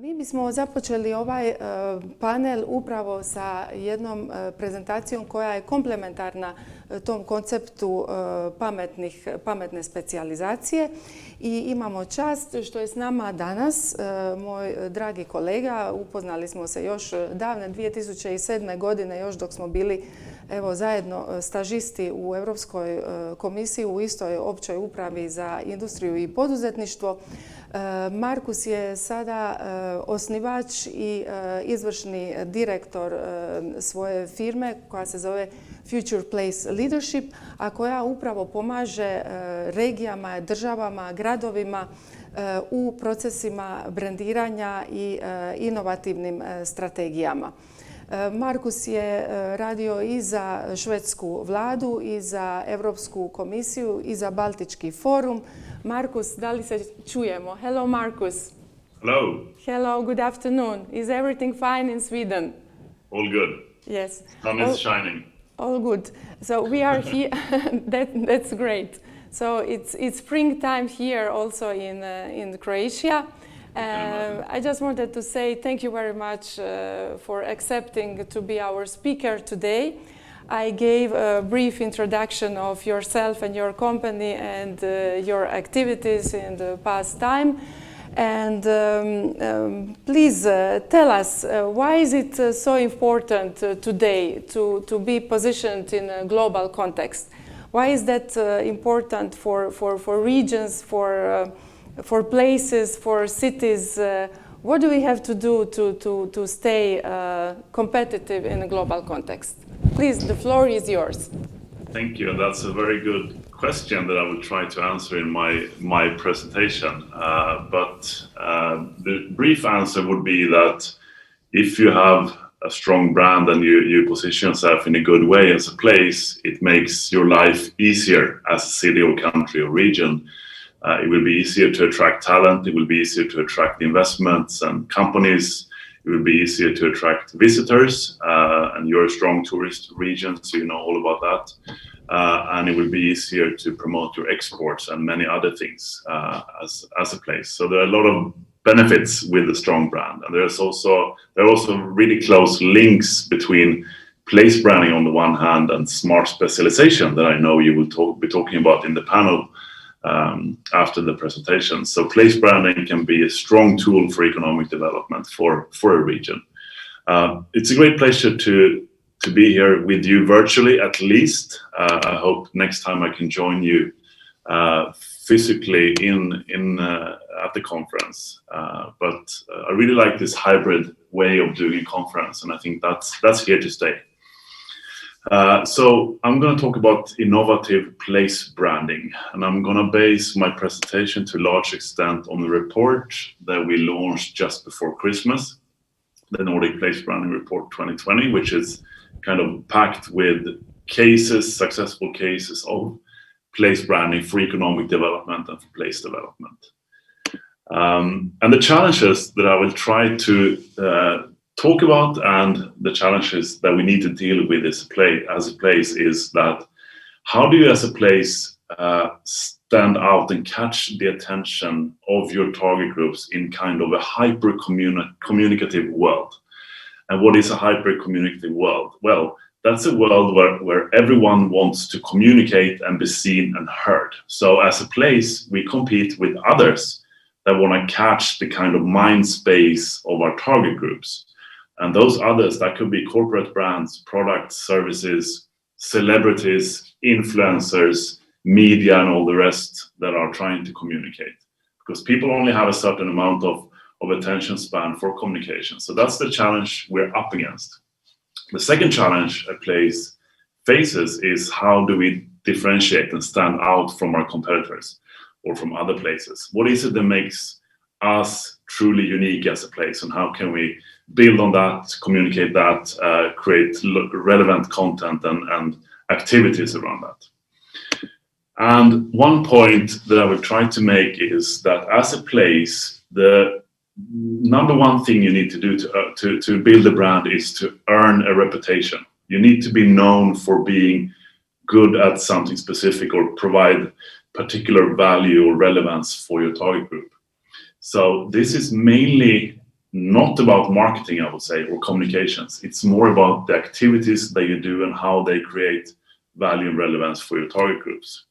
Mi bismo započeli ovaj panel upravo sa jednom prezentacijom koja je komplementarna tom konceptu pametne specijalizacije i imamo čast što je s nama danas moj dragi kolega. Upoznali smo se još davne 2007. godine, još dok smo bili zajedno stažisti u Europskoj komisiji u istoj općoj upravi za industriju i poduzetništvo. Marcus je sada osnivač i izvršni direktor svoje firme koja se zove Future Place Leadership, a koja upravo pomaže regijama, državama, gradovima u procesima brendiranja i inovativnim strategijama. Marcus je radio i za švedsku vladu, i za Europsku komisiju, i za Baltički forum. Marcus, da li se čujemo? Hello, Marcus. Hello. Hello, good afternoon. Is everything fine in Sweden? All good. Yes. Sun is shining. All good. So we are here. That's great. So it's springtime here also in Croatia. I just wanted to say thank you very much for accepting to be our speaker today. I gave a brief introduction of yourself and your company and your activities in the past time. And please tell us, why is it so important today to be positioned in a global context? Why is that important for regions, for places, for cities? What do we have to do to stay competitive in a global context? Please, the floor is yours. Thank you. That's a very good question that I will try to answer in my presentation. But the brief answer would be that if you have a strong brand and you position yourself in a good way as a place, it makes your life easier as a city or country or region. It will be easier to attract talent. It will be easier to attract investments and companies. It will be easier to attract visitors, and you're a strong tourist region, so you know all about that. And it will be easier to promote your exports and many other things as a place. So there are a lot of benefits with a strong brand, and there are also really close links between place branding on the one hand and smart specialization that I know you will be talking about in the panel after the presentation. So place branding can be a strong tool for economic development for a region. It's a great pleasure to be here with you virtually, at least. I hope next time I can join you physically at the conference. But I really like this hybrid way of doing a conference, and I think that's here to stay. So I'm going to talk about innovative place branding, and I'm going to base my presentation to a large extent on the report that we launched just before Christmas, the Nordic Place Branding Report 2020, which is kind of packed with successful cases of place branding for economic development and for place development. And the challenges that I will try to talk about and the challenges that we need to deal with as a place is that how do you as a place stand out and catch the attention of your target groups in kind of a hyper communicative world? And what is a hyper communicative world? Well, that's a world where everyone wants to communicate and be seen and heard. So as a place, we compete with others that want to catch the kind of mind space of our target groups. And those others, that could be corporate brands, products, services, celebrities, influencers, media, and all the rest that are trying to communicate. Because people only have a certain amount of attention span for communication. So that's the challenge we're up against. The second challenge a place faces is how do we differentiate and stand out from our competitors or from other places? What is it that makes us truly unique as a place, and how can we build on that, communicate that, create relevant content and activities around that? And one point that I will try to make is that as a place, the number one thing you need to do to build a brand is to earn a reputation. You need to be known for being good at something specific or provide particular value or relevance for your target group. So this is mainly not about marketing, I would say, or communications. It's more about the activities that you do and how they create value and relevance for your target groups.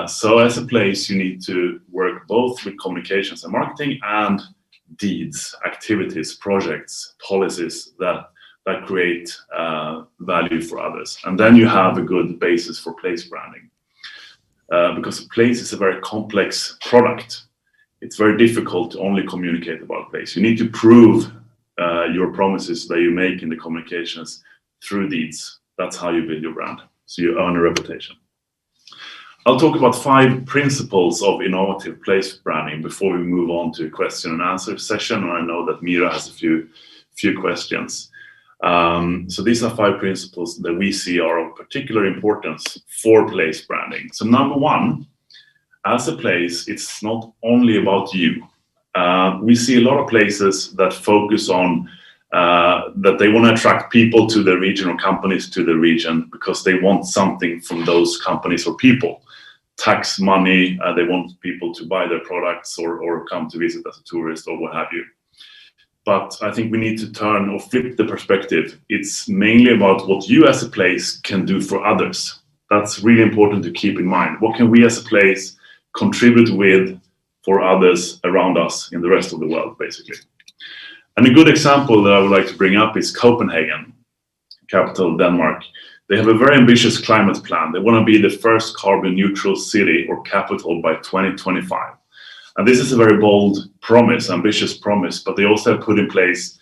So as a place, you need to work both with communications and marketing and deeds, activities, projects, policies that create value for others. And then you have a good basis for place branding. Because place is a very complex product. It's very difficult to only communicate about place. You need to prove your promises that you make in the communications through deeds. That's how you build your brand. So you earn a reputation. I'll talk about 5 principles of innovative place branding before we move on to a question and answer session. And I know that Mira has a few questions. So these are 5 principles that we see are of particular importance for place branding. So number 1, as a place, it's not only about you. We see a lot of places that focus on that they want to attract people to the region or companies to the region because they want something from those companies or people. Tax money, they want people to buy their products or come to visit as a tourist or what have you. But I think we need to turn or flip the perspective. It's mainly about what you as a place can do for others. That's really important to keep in mind. What can we as a place contribute with for others around us in the rest of the world, basically? And a good example that I would like to bring up is Copenhagen, capital of Denmark. They have a very ambitious climate plan. They want to be the first carbon neutral city or capital by 2025. And this is a very bold promise, ambitious promise, but they also have put in place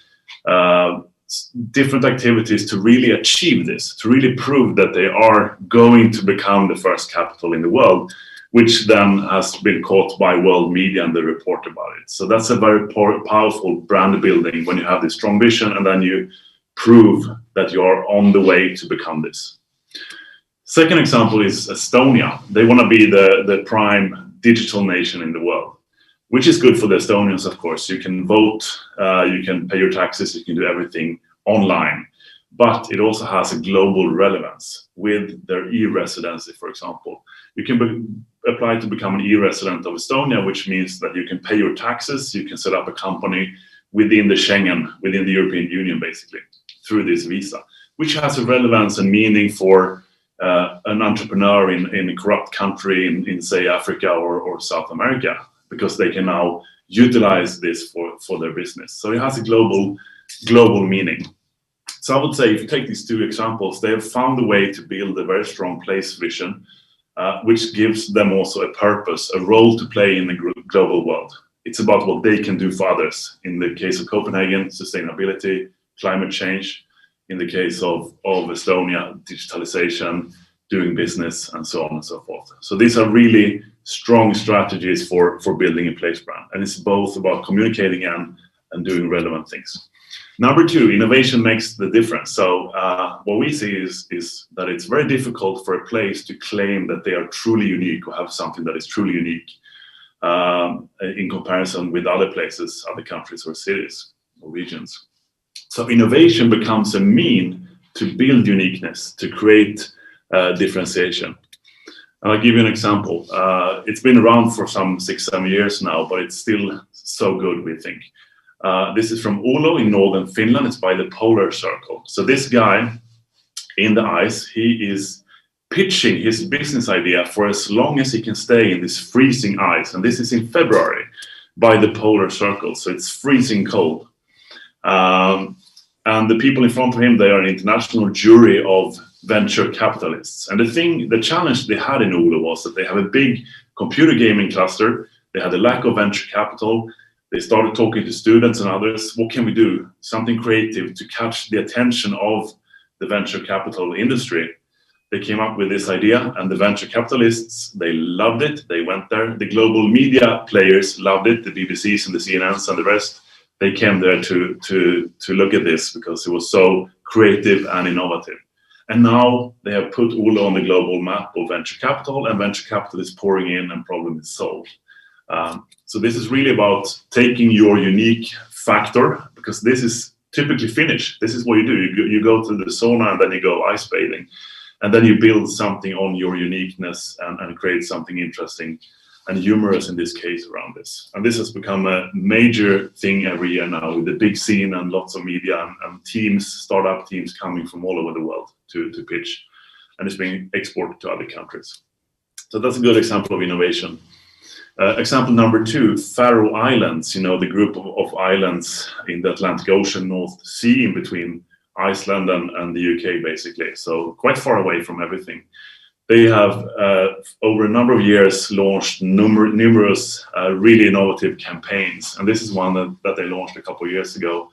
different activities to really achieve this, to really prove that they are going to become the first capital in the world, which then has been caught by world media and they report about it. So that's a very powerful brand building when you have this strong vision and then you prove that you are on the way to become this. Second example is Estonia. They want to be the prime digital nation in the world, which is good for the Estonians, of course. You can vote, you can pay your taxes, you can do everything online. But it also has a global relevance with their e-residency, for example. You can apply to become an e-resident of Estonia, which means that you can pay your taxes, you can set up a company within the Schengen, within the European Union, basically, through this visa, which has a relevance and meaning for an entrepreneur in a corrupt country in say, Africa or South America, because they can now utilize this for their business. So it has a global meaning. So I would say if you take these 2 examples, they have found a way to build a very strong place vision, which gives them also a purpose, a role to play in the global world. It's about what they can do for others. In the case of Copenhagen, sustainability, climate change. In the case of Estonia, digitalization, doing business, and so on and so forth. So these are really strong strategies for building a place brand. And it's both about communicating and doing relevant things. Number 2, innovation makes the difference. So what we see is that it's very difficult for a place to claim that they are truly unique or have something that is truly unique in comparison with other places, other countries or cities or regions. So innovation becomes a mean to build uniqueness, to create differentiation. And I'll give you an example. It's been around for some 6-7 years now, but it's still so good, we think. This is from Ulo in northern Finland. It's by the polar circle. So this guy in the ice, he is pitching his business idea for as long as he can stay in this freezing ice. And this is in February by the polar circle. So it's freezing cold. And the people in front of him, they are an international jury of venture capitalists. And the challenge they had in Ulo was that they have a big computer gaming cluster. They had a lack of venture capital. They started talking to students and others. What can we do? Something creative to catch the attention of the venture capital industry. They came up with this idea, and the venture capitalists, they loved it. They went there. The global media players loved it, the BBCs and the CNNs and the rest. They came there to look at this because it was so creative and innovative. And now they have put Ulo on the global map of venture capital, and venture capital is pouring in and problem is solved. So this is really about taking your unique factor, because this is typically Finnish. This is what you do. You go to the sauna and then you go ice bathing, and then you build something on your uniqueness and create something interesting and humorous in this case around this. And this has become a major thing every year now, with the big scene and lots of media and teams, startup teams coming from all over the world to pitch. And it's being exported to other countries. So that's a good example of innovation. Example number 2, Faroe Islands, the group of islands in the Atlantic Ocean, North Sea, in between Iceland and the UK, basically. So quite far away from everything. They have, over a number of years, launched numerous really innovative campaigns. And this is one that they launched a couple of years ago.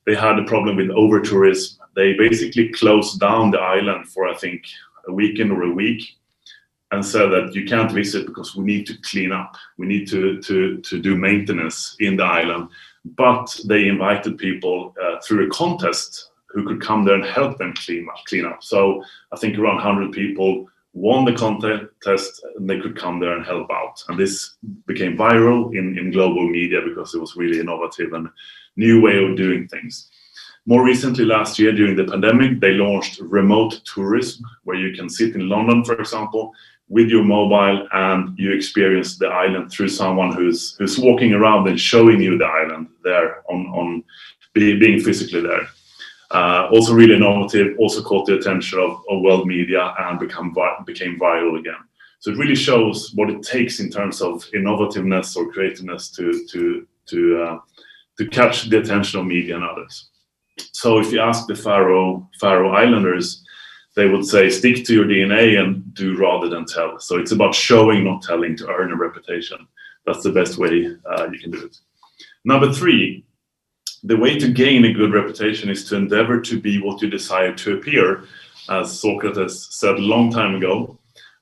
They had a problem with over-tourism. They basically closed down the island for, I think, a weekend or a week, and said that you can't visit because we need to clean up. We need to do maintenance in the island. But they invited people through a contest who could come there and help them clean up. So I think around 100 people won the contest, and they could come there and help out. And this became viral in global media because it was really innovative and new way of doing things. More recently, last year during the pandemic, they launched remote tourism, where you can sit in London, for example, with your mobile, and you experience the island through someone who's walking around and showing you the island there, on being physically there. Also really innovative, also caught the attention of world media and became viral again. So it really shows what it takes in terms of innovativeness or creativeness to catch the attention of media and others. So if you ask the Faroe Islanders, they would say, stick to your DNA and do rather than tell. So it's about showing, not telling, to earn a reputation. That's the best way you can do it. Number 3, the way to gain a good reputation is to endeavor to be what you desire to appear, as Socrates said a long time ago.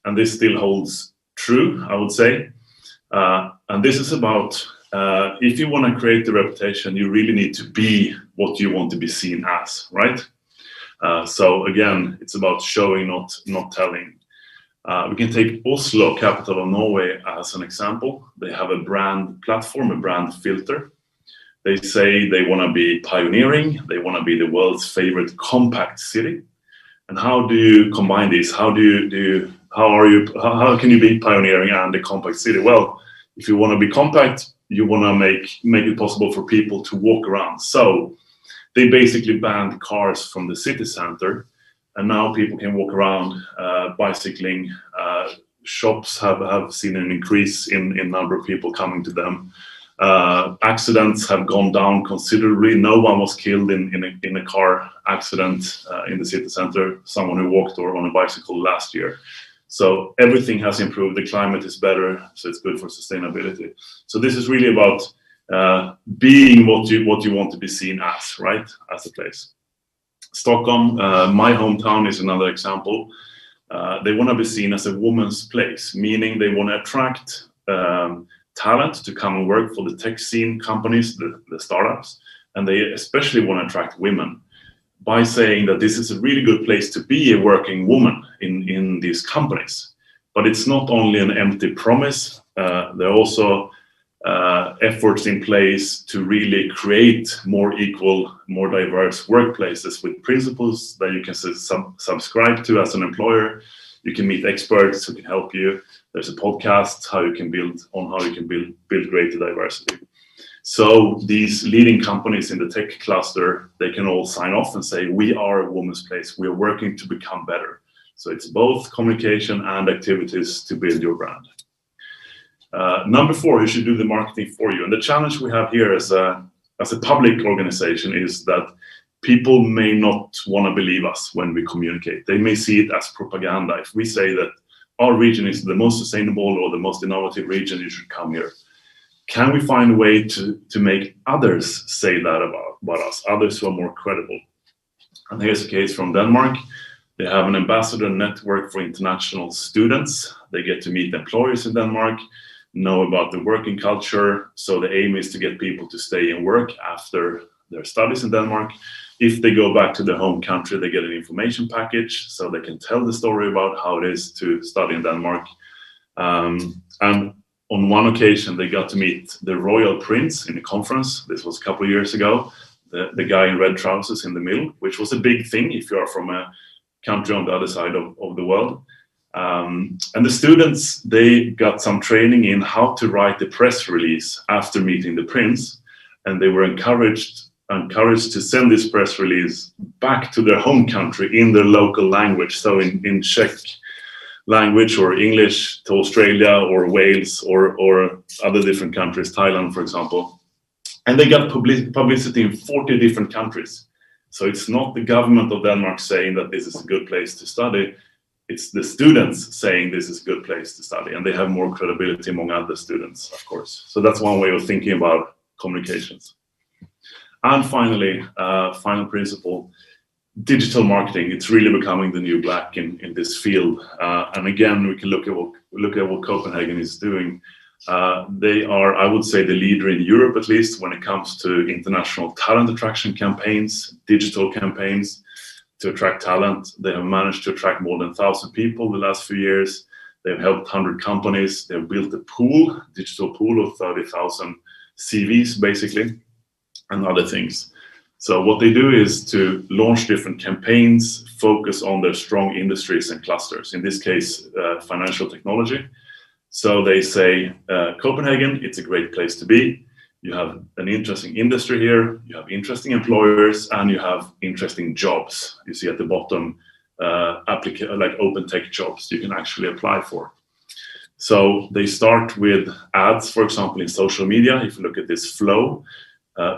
And this still holds true, I would say. And this is about, if you want to create the reputation, you really need to be what you want to be seen as, right? So again, it's about showing, not telling. We can take Oslo, capital of Norway, as an example. They have a brand platform, a brand filter. They say they want to be pioneering. They want to be the world's favorite compact city. And how do you combine these? How can you be pioneering and a compact city? Well, if you want to be compact, you want to make it possible for people to walk around. So they basically banned cars from the city center, and now people can walk around bicycling. Shops have seen an increase in number of people coming to them. Accidents have gone down considerably. No one was killed in a car accident in the city center, someone who walked or on a bicycle last year. So everything has improved. The climate is better, so it's good for sustainability. So this is really about being what you want to be seen as, right? As a place. Stockholm, my hometown, is another example. They want to be seen as a woman's place, meaning they want to attract talent to come and work for the tech scene companies, the startups, and they especially want to attract women by saying that this is a really good place to be a working woman in these companies. But it's not only an empty promise, there are also efforts in place to really create more equal, more diverse workplaces with principles that you can subscribe to as an employer. You can meet experts who can help you. There's a podcast how you can build greater diversity. So these leading companies in the tech cluster, they can all sign off and say, we are a woman's place. We are working to become better. So it's both communication and activities to build your brand. Number 4, who should do the marketing for you? And the challenge we have here as a public organization is that people may not want to believe us when we communicate. They may see it as propaganda. If we say that our region is the most sustainable or the most innovative region, you should come here. Can we find a way to make others say that about us, others who are more credible? And here's a case from Denmark. They have an ambassador network for international students. They get to meet employers in Denmark, know about the working culture. So the aim is to get people to stay and work after their studies in Denmark. If they go back to their home country, they get an information package so they can tell the story about how it is to study in Denmark. And on one occasion, they got to meet the royal prince in a conference. This was a couple of years ago. The guy in red trousers in the middle, which was a big thing if you are from a country on the other side of the world. And the students, they got some training in how to write the press release after meeting the prince, and they were encouraged to send this press release back to their home country in their local language, so in Czech language or English to Australia or Wales or other different countries, Thailand, for example. And they got publicity in 40 different countries. So it's not the government of Denmark saying that this is a good place to study. It's the students saying this is a good place to study, and they have more credibility among other students, of course. So that's one way of thinking about communications. And finally, final principle, digital marketing. It's really becoming the new black in this field. And again, we can look at what Copenhagen is doing. They are, I would say, the leader in Europe, at least, when it comes to international talent attraction campaigns, digital campaigns to attract talent. They have managed to attract more than 1,000 people the last few years. They've helped 100 companies. They've built a pool, digital pool of 30,000 CVs, basically, and other things. So what they do is to launch different campaigns, focus on their strong industries and clusters, in this case, financial technology. So they say, Copenhagen, it's a great place to be. You have an interesting industry here, you have interesting employers, and you have interesting jobs. You see at the bottom, like open tech jobs you can actually apply for. So they start with ads, for example, in social media. If you look at this flow,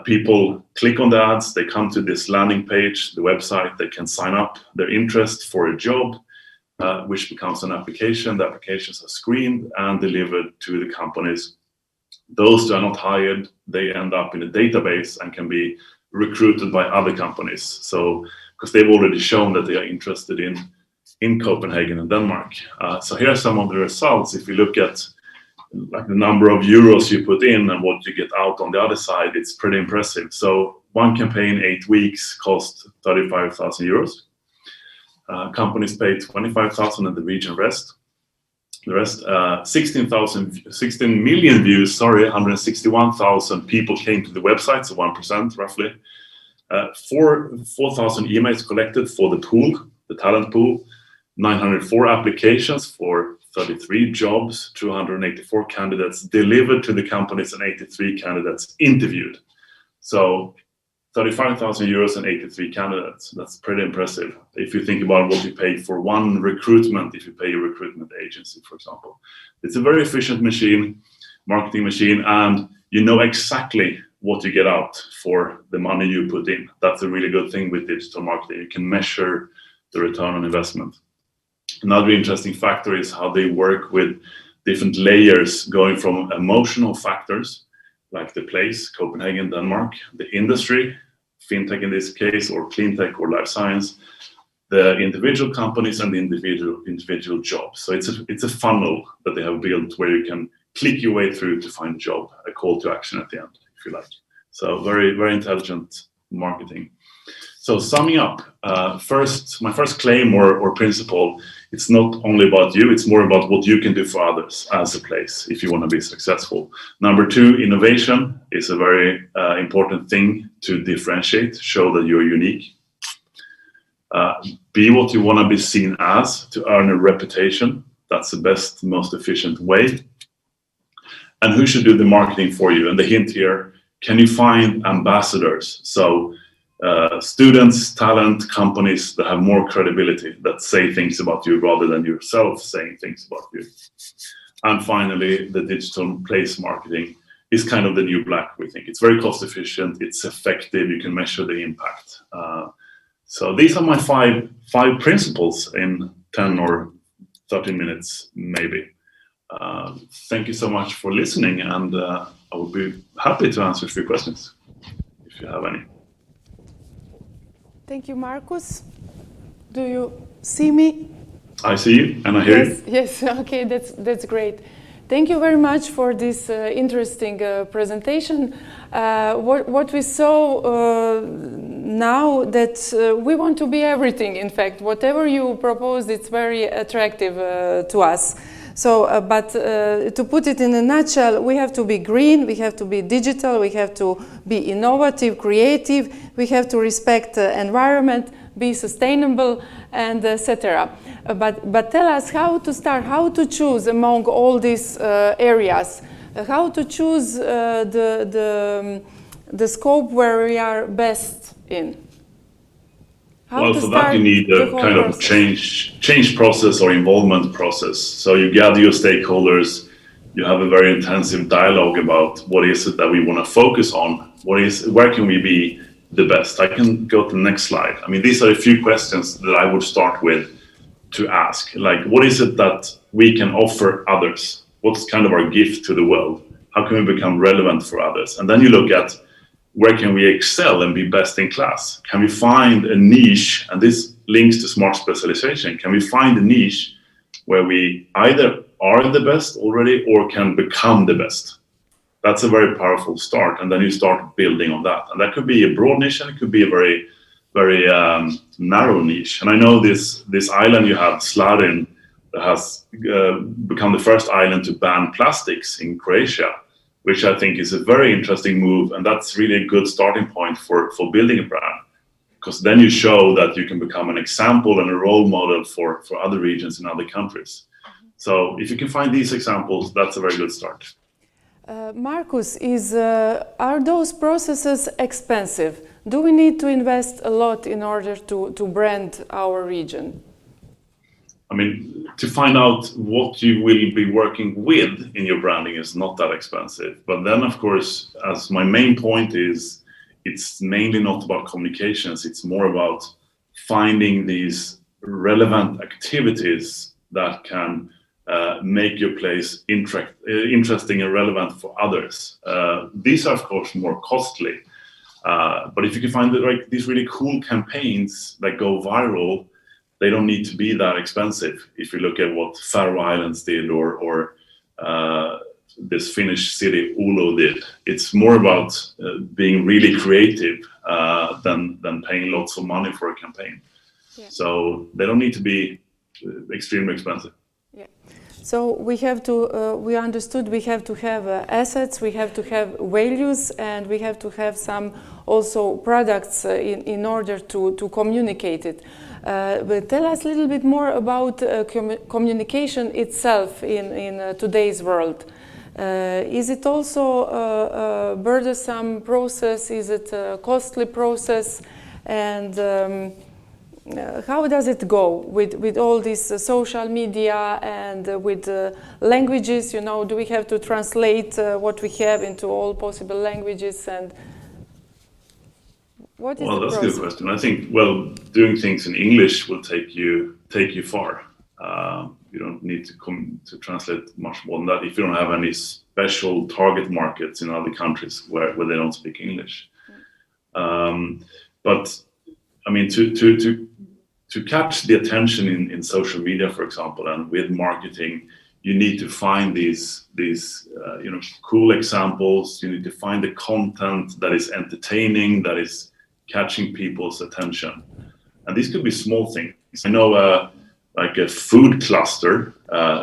people click on the ads, they come to this landing page, the website, they can sign up their interest for a job, which becomes an application. The applications are screened and delivered to the companies. Those that are not hired, they end up in a database and can be recruited by other companies. So, because they've already shown that they are interested in Copenhagen and Denmark. So here are some of the results. If you look at like the number of euros you put in and what you get out on the other side, it's pretty impressive. So one campaign, 8 weeks, cost 35,000 euros. Companies pay 25,000 and the region rest. The rest, 16 million views, 161,000 people came to the website, so 1% roughly. 4,000 emails collected for the pool, the talent pool, 904 applications for 33 jobs, 284 candidates delivered to the companies and 83 candidates interviewed. So 35,000 euros and 83 candidates. That's pretty impressive. If you think about what you pay for one recruitment, if you pay a recruitment agency, for example. It's a very efficient machine, marketing machine, and you know exactly what you get out for the money you put in. That's a really good thing with digital marketing. You can measure the return on investment. Another interesting factor is how they work with different layers, going from emotional factors, like the place, Copenhagen, Denmark, the industry, fintech in this case, or clean tech or life science, the individual companies and the individual jobs. So it's a funnel that they have built where you can click your way through to find a job, a call to action at the end, if you like. So very, very intelligent marketing. So summing up, my first claim or principle, it's not only about you, it's more about what you can do for others as a place if you want to be successful. Number 2, innovation is a very important thing to differentiate, show that you're unique. Be what you want to be seen as to earn a reputation. That's the best, most efficient way. And who should do the marketing for you? And the hint here, can you find ambassadors? So students, talent, companies that have more credibility, that say things about you rather than yourself saying things about you. And finally, the digital place marketing is kind of the new black, we think. It's very cost efficient, it's effective, you can measure the impact. So these are my five principles in 10 or 13 minutes, maybe. Thank you so much for listening, and I would be happy to answer a few questions if you have any. Thank you, Marcus. Do you see me? I see you and I hear you. Yes, okay, that's great. Thank you very much for this interesting presentation. What we saw now that we want to be everything, in fact. Whatever you propose, it's very attractive to us. So, but to put it in a nutshell, we have to be green, we have to be digital, we have to be innovative, creative, we have to respect the environment, be sustainable, and etc. But tell us how to start, how to choose among all these areas, how to choose the scope where we are best in. Well, for that you need a kind of change process or involvement process. So you gather your stakeholders, you have a very intensive dialogue about what is it that we want to focus on, where can we be the best. I can go to the next slide. I mean, these are a few questions that I would start with to ask, like, what is it that we can offer others? What's kind of our gift to the world? How can we become relevant for others? And then you look at where can we excel and be best in class? Can we find a niche? And this links to smart specialization. Can we find a niche where we either are the best already or can become the best? That's a very powerful start. And then you start building on that. And that could be a broad niche and it could be a very, very narrow niche. And I know this island you have, Slarin, that has become the first island to ban plastics in Croatia, which I think is a very interesting move. And that's really a good starting point for building a brand, because then you show that you can become an example and a role model for other regions in other countries. So if you can find these examples, that's a very good start. Marcus, are those processes expensive? Do we need to invest a lot in order to brand our region? I mean, to find out what you will be working with in your branding is not that expensive. But then, of course, as my main point is, it's mainly not about communications. It's more about finding these relevant activities that can make your place interesting and relevant for others. These are, of course, more costly. But if you can find these really cool campaigns that go viral, they don't need to be that expensive. If you look at what Faroe Islands did or this Finnish city Oulu did, it's more about being really creative than paying lots of money for a campaign. Yeah. So they don't need to be extremely expensive. Yeah. So we have to, we understood we have to have assets, we have to have values, and we have to have some also products in order to communicate it. But tell us a little bit more about communication itself in today's world. Is it also a burdensome process? Is it a costly process? And how does it go with all this social media and with languages? You know, do we have to translate what we have into all possible languages? And what is the process? That's a good question. I think, doing things in English will take you far. You don't need to translate much more than that if you don't have any special target markets in other countries where they don't speak English. But I mean, to catch the attention in social media, for example, and with marketing, you need to find these cool examples. You need to find the content that is entertaining, that is catching people's attention. And these could be small things. I know like a food cluster.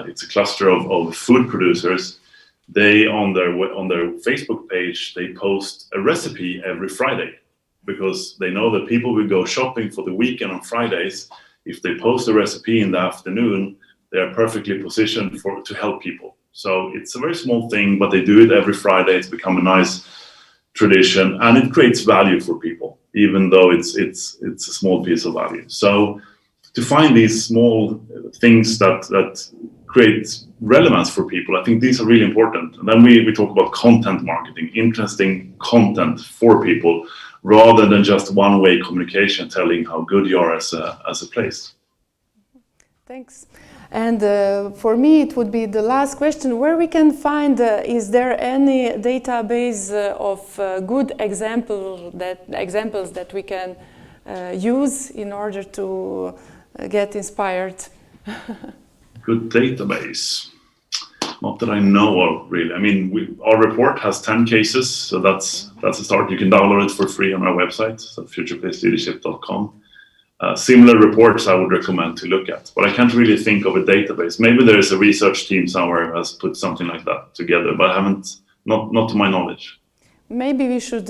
It's a cluster of food producers. They on their Facebook page, they post a recipe every Friday, because they know that people will go shopping for the weekend on Fridays. If they post a recipe in the afternoon, they are perfectly positioned to help people. So it's a very small thing, but they do it every Friday. It's become a nice tradition, and it creates value for people, even though it's a small piece of value. So to find these small things that create relevance for people, I think these are really important. And then we talk about content marketing, interesting content for people, rather than just one-way communication telling how good you are as a place. Thanks. And for me, it would be the last question, where we can find, is there any database of good examples that we can use in order to get inspired? Good database. Not that I know of, really. I mean, our report has 10 cases, so that's a start. You can download it for free on our website, so futureplaceleadership.com. Similar reports I would recommend to look at, but I can't really think of a database. Maybe there is a research team somewhere who has put something like that together, but I haven't, not to my knowledge. maybe we should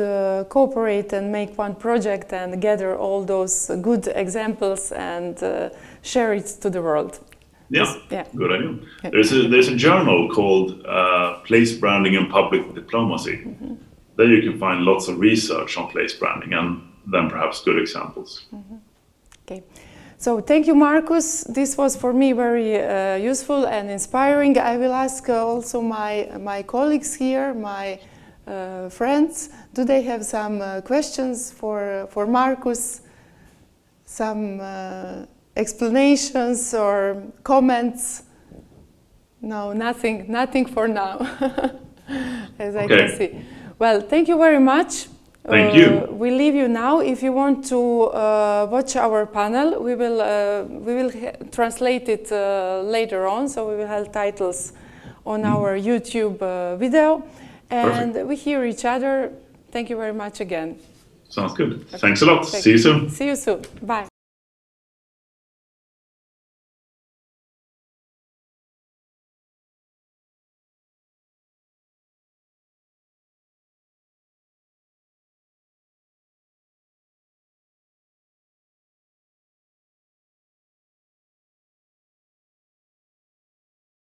cooperate and make one project and gather all those good examples and share it to the world. Yeah, yeah. Good idea. Yeah. There's a journal called Place Branding and Public Diplomacy. Mm-hmm. There you can find lots of research on place branding and then perhaps good examples. Mm-hmm. Okay. So thank you, Marcus. This was for me very useful and inspiring. I will ask also my colleagues here, my friends, do they have some questions for Marcus? Some explanations or comments? No, nothing for now, as I can see. Well, thank you very much. Thank you. We leave you now. If you want to watch our panel, we will translate it later on. So we will have titles on our YouTube video, and we hear each other. Thank you very much again. Sounds good. Thanks a lot. See you soon. See you soon. Bye.